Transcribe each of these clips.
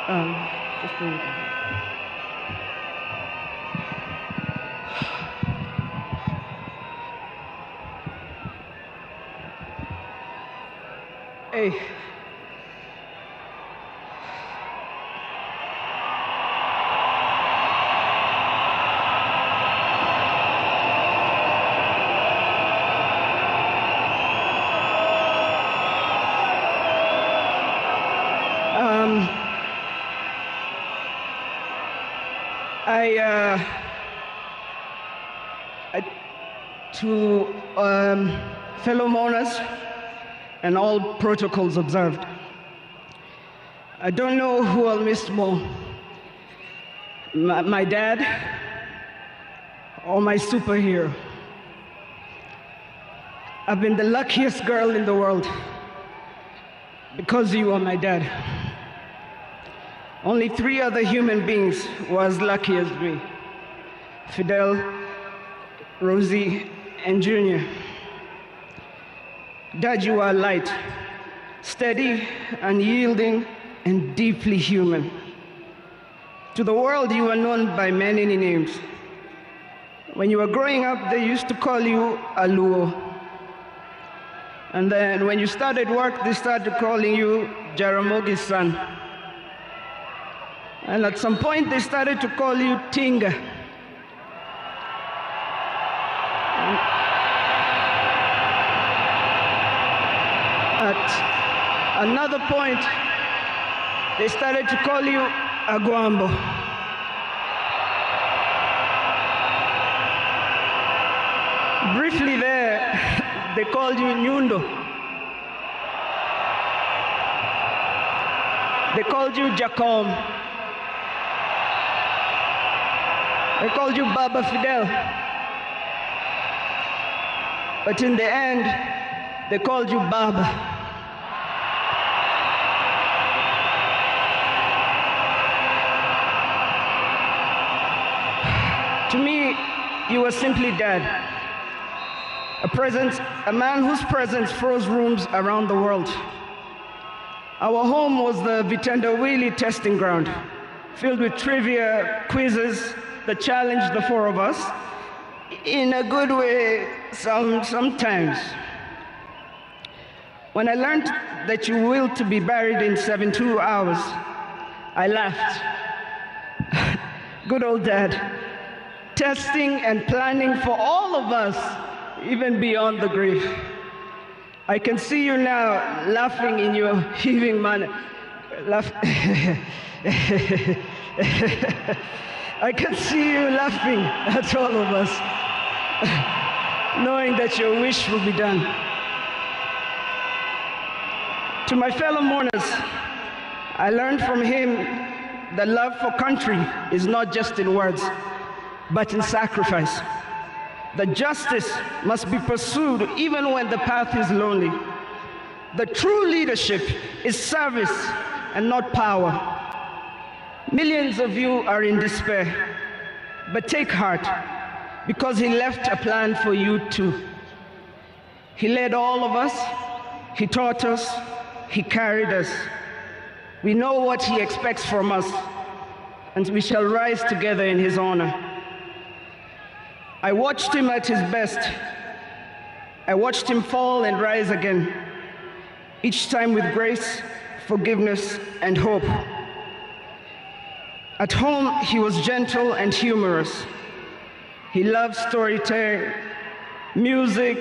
Just bring it down. Hey. To fellow mourners and all protocols observed, I don't know who I'll miss more, my dad or my superhero. I've been the luckiest girl in the world because you are my dad. Only 3 other human beings were as lucky as me: Fidel, Rosie, and Junior. Dad, you are light, steady, unyielding, and deeply human. To the world, you are known by many names. When you were growing up, they used to call you Aluo. And then when you started work, they started calling you Jaramogi's son. And at some point, they started to call you Tinga. At another point, they started to call you Aguambo. Briefly there, they called you Nyundo. They called you Jacom. They called you Baba Fidel. But in the end, they called you Baba. To me, you were simply Dad. A man whose presence froze rooms around the world. Our home was the Vitendawili testing ground, filled with trivia, quizzes that challenged the 4 of us, in a good way sometimes. When I learned that you willed to be buried in 72 hours, I laughed. Good old Dad, testing and planning for all of us, even beyond the grave. I can see you now laughing in your heaving manner. I can see you laughing at all of us, knowing that your wish will be done. To my fellow mourners, I learned from him that love for country is not just in words, but in sacrifice. That justice must be pursued even when the path is lonely. The true leadership is service and not power. Millions of you are in despair, but take heart, because he left a plan for you too. He led all of us, he taught us, he carried us. We know what he expects from us, and we shall rise together in his honor. I watched him at his best. I watched him fall and rise again, each time with grace, forgiveness, and hope. At home, he was gentle and humorous. He loved storytelling, music.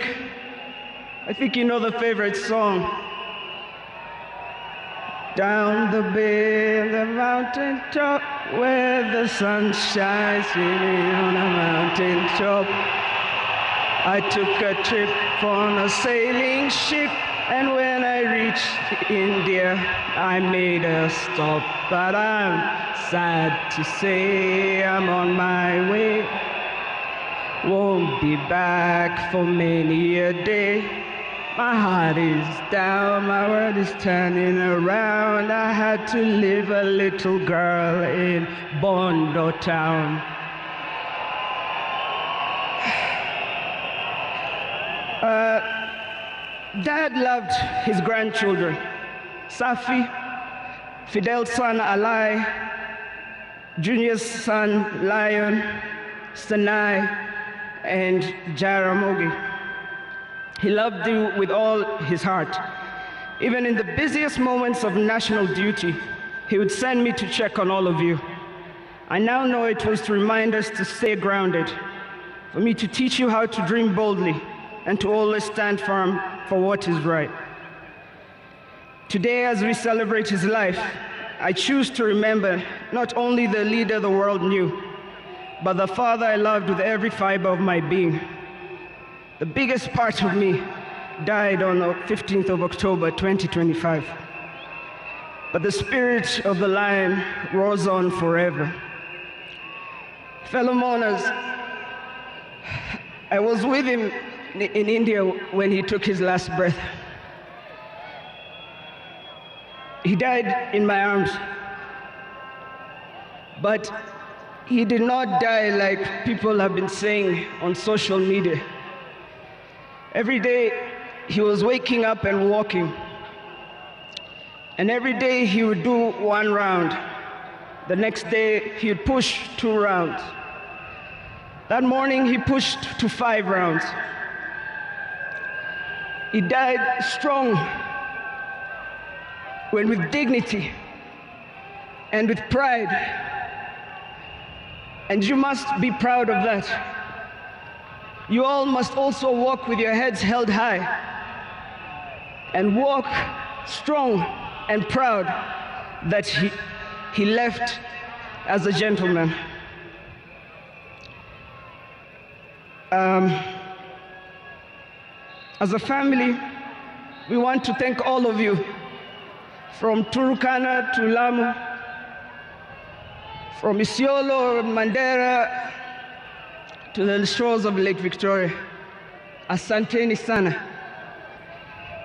I think you know the favorite song. Down the bay, the mountain top, where the sun shines on a mountain top. I took a trip on a sailing ship, and when I reached India, I made a stop. But I'm sad to say I'm on my way. Won't be back for many a day. My heart is down, my world is turning around. I had to leave a little girl in Bondo town. Dad loved his grandchildren, Safi, Fidel's son, Alai, Junior's son, Lion, Sanai, and Jaramogi. He loved you with all his heart. Even in the busiest moments of national duty, he would send me to check on all of you. I now know it was to remind us to stay grounded, for me to teach you how to dream boldly, and to always stand firm for what is right. Today, as we celebrate his life, I choose to remember not only the leader the world knew, but the father I loved with every fiber of my being. The biggest part of me died on the 15th of October, 2025. But the spirit of the lion roars on forever. Fellow mourners, I was with him in India when he took his last breath. He died in my arms. But he did not die like people have been saying on social media. Every day, he was waking up and walking. And every day, he would do 1 round. The next day, he would push 2 rounds. That morning, he pushed to 5 rounds. He died strong, when with dignity and with pride. And you must be proud of that. You all must also walk with your heads held high and walk strong and proud that he left as a gentleman. As a family, we want to thank all of you, from Turkana to Lamu, from Isiolo, Mandera, to the shores of Lake Victoria. Asanteni sana.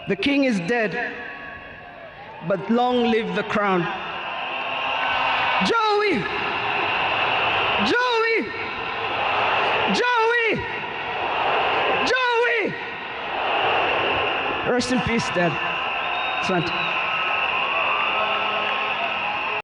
The king is dead, but long live the crown. Joey! Joey! Joey! Joey! Rest in peace, Dad. Asante.